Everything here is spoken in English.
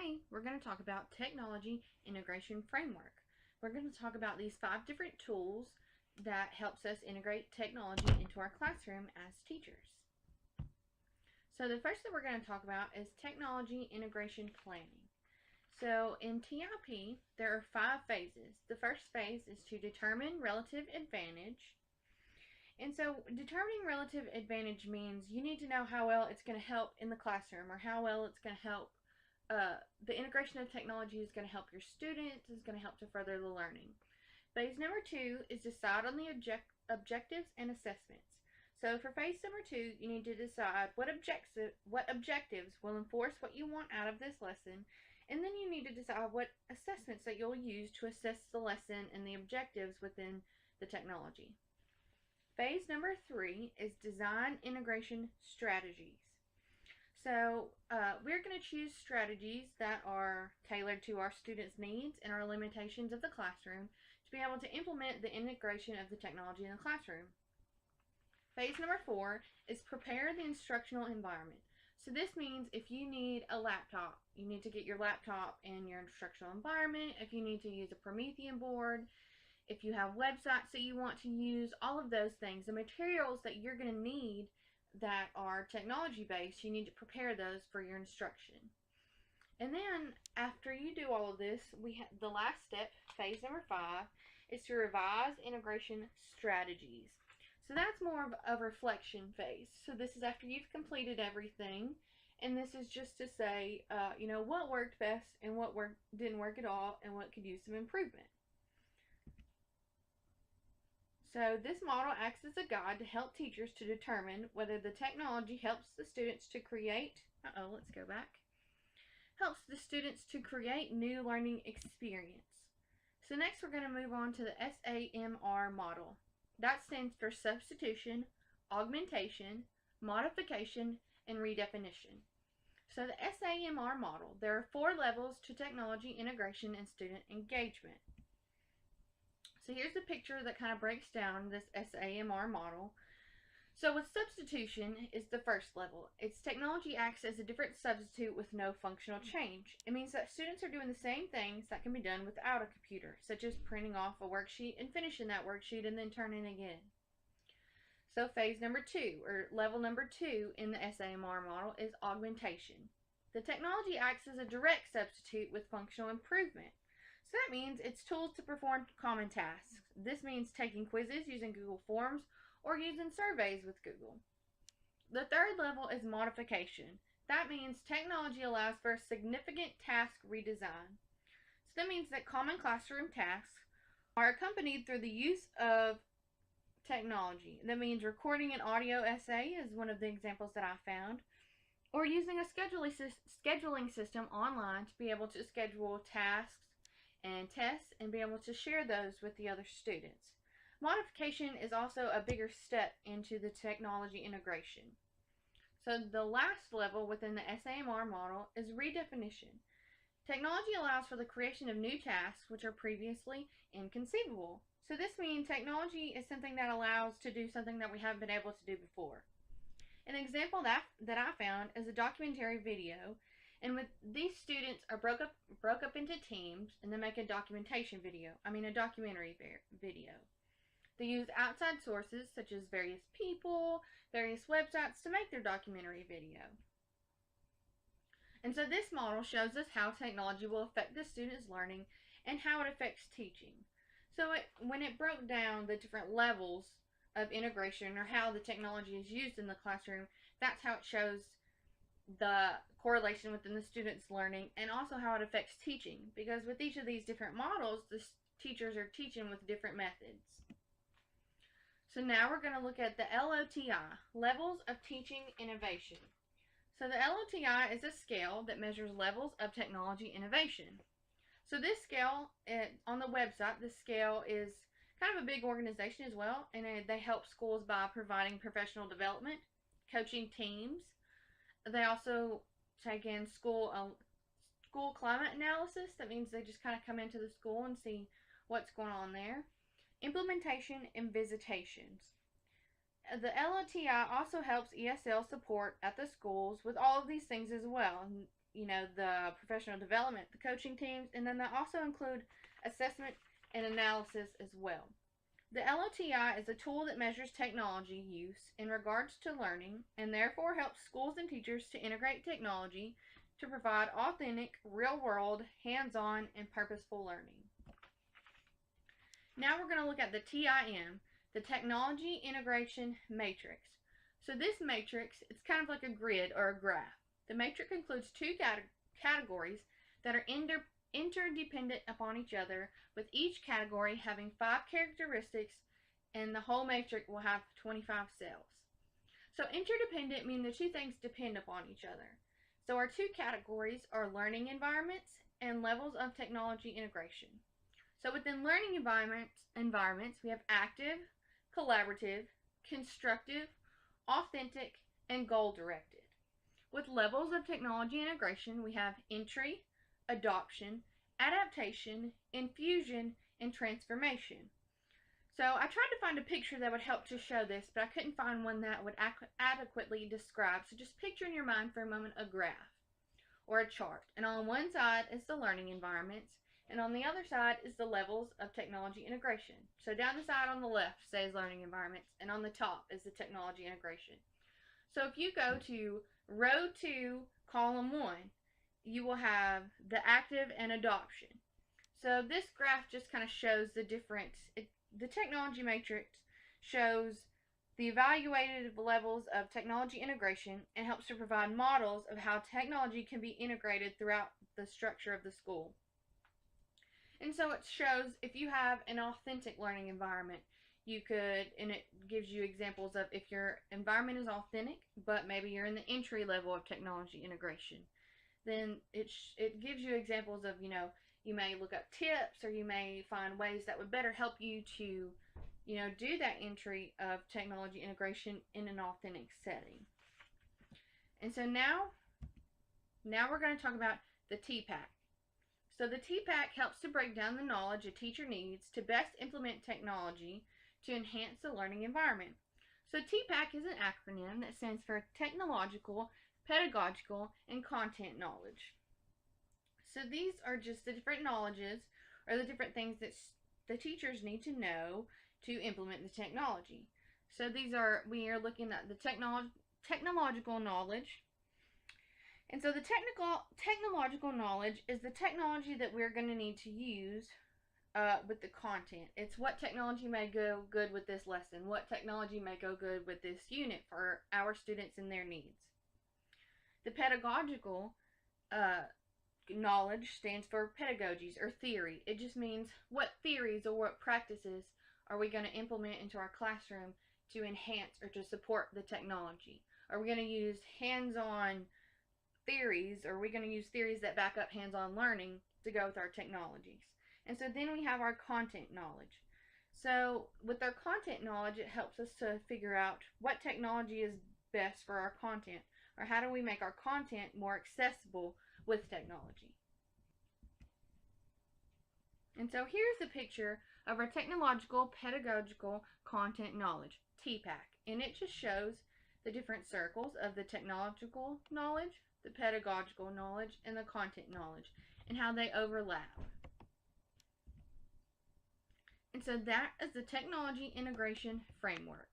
Today, we're going to talk about technology integration framework. We're going to talk about these 5 different tools that helps us integrate technology into our classroom as teachers. So the first that we're going to talk about is technology integration planning. So in TIP, there are 5 phases. The first phase is to determine relative advantage. And so determining relative advantage means you need to know how well it's going to help in the classroom, or how well it's going to help the integration of technology is going to help your students, is going to help to further the learning. Phase number 2 is decide on the objectives and assessments. So for phase number 2, you need to decide what objectives will enforce what you want out of this lesson, and then you need to decide what assessments that you'll use to assess the lesson and the objectives within the technology. Phase number 3 is design integration strategies. So we're going to choose strategies that are tailored to our students' needs and our limitations of the classroom to be able to implement the integration of the technology in the classroom. Phase number 4 is prepare the instructional environment. So this means if you need a laptop, you need to get your laptop in your instructional environment. If you need to use a Promethean board, if you have websites that you want to use, all of those things, the materials that you're going to need that are technology based, you need to prepare those for your instruction. And then after you do all of this, the last step, phase number 5, is to revise integration strategies. So that's more of a reflection phase. So this is after you've completed everything, and this is just to say, what worked best and what didn't work at all, and what could use some improvement. So this model acts as a guide to help teachers to determine whether the technology helps the students to create, helps the students to create new learning experience. So next we're going to move on to the SAMR model. That stands for substitution, augmentation, modification, and redefinition. So the SAMR model, there are 4 levels to technology integration and student engagement. So here's a picture that kind of breaks down this SAMR model. So with substitution is the first level. Its technology acts as a different substitute with no functional change. It means that students are doing the same things that can be done without a computer, such as printing off a worksheet and finishing that worksheet and then turning again. So phase number 2, or level number 2 in the SAMR model, is augmentation. The technology acts as a direct substitute with functional improvement. So that means it's tools to perform common tasks. This means taking quizzes using Google Forms or using surveys with Google. The third level is modification. That means technology allows for a significant task redesign. So that means that common classroom tasks are accompanied through the use of technology. That means recording an audio essay is one of the examples that I found, or using a scheduling system online to be able to schedule tasks and tests and be able to share those with the other students. Modification is also a bigger step into the technology integration. So the last level within the SAMR model is redefinition. Technology allows for the creation of new tasks which are previously inconceivable. So this means technology is something that allows to do something that we haven't been able to do before. An example that I found is a documentary video, and with these students are broke up into teams, and they make a documentary video. They use outside sources such as various people, various websites to make their documentary video. And so this model shows us how technology will affect the students' learning and how it affects teaching. So when it broke down the different levels of integration, or how the technology is used in the classroom, that's how it shows the correlation within the students' learning, and also how it affects teaching, because with each of these different models, the teachers are teaching with different methods. So now we're going to look at the LOTI, Levels of Teaching Innovation. So the LOTI is a scale that measures levels of technology innovation. So this scale, on the website, this scale is kind of a big organization as well, and they help schools by providing professional development, coaching teams. They also take in school climate analysis. That means they just kind of come into the school and see what's going on there. Implementation and visitations. The LOTI also helps ESL support at the schools with all of these things as well. the professional development, the coaching teams, and then they also include assessment and analysis as well. The LOTI is a tool that measures technology use in regards to learning and therefore helps schools and teachers to integrate technology to provide authentic, real-world, hands-on, and purposeful learning. Now we're going to look at the TIM, the Technology Integration Matrix. So this matrix, it's kind of like a grid or a graph. The matrix includes two categories that are interdependent upon each other, with each category having 5 characteristics, and the whole matrix will have 25 cells. So interdependent means the two things depend upon each other. So our two categories are learning environments and levels of technology integration. So within learning environments, we have active, collaborative, constructive, authentic, and goal-directed. With levels of technology integration, we have entry, adoption, adaptation, infusion, and transformation. So I tried to find a picture that would help to show this, but I couldn't find one that would adequately describe. So just picture in your mind for a moment a graph or a chart. And on one side is the learning environments, and on the other side is the levels of technology integration. So down the side on the left says learning environments, and on the top is the technology integration. So if you go to row 2, column 1, you will have the active and adoption. So this graph just kind of shows the difference. The technology matrix shows the evaluated levels of technology integration and helps to provide models of how technology can be integrated throughout the structure of the school. And so it shows if you have an authentic learning environment, you could, and it gives you examples of if your environment is authentic, but maybe you're in the entry level of technology integration, then it gives you examples of, you may look up tips, or you may find ways that would better help you to, do that entry of technology integration in an authentic setting. And so now we're going to talk about the TPACK. So the TPACK helps to break down the knowledge a teacher needs to best implement technology to enhance the learning environment. So TPACK is an acronym that stands for Technological, Pedagogical, and Content Knowledge. So these are just the different knowledges, or the different things that the teachers need to know to implement the technology. So we are looking at the technological knowledge. And so the technological knowledge is the technology that we're going to need to use with the content. It's what technology may go good with this lesson, what technology may go good with this unit for our students and their needs. The pedagogical knowledge stands for pedagogies, or theory. It just means what theories or what practices are we going to implement into our classroom to enhance or to support the technology. Are we going to use hands-on theories, or are we going to use theories that back up hands-on learning to go with our technologies? And so then we have our content knowledge. So with our content knowledge, it helps us to figure out what technology is best for our content, or how do we make our content more accessible with technology. And so here's the picture of our technological, pedagogical, content knowledge, TPACK. And it just shows the different circles of the technological knowledge, the pedagogical knowledge, and the content knowledge, and how they overlap. And so that is the technology integration framework.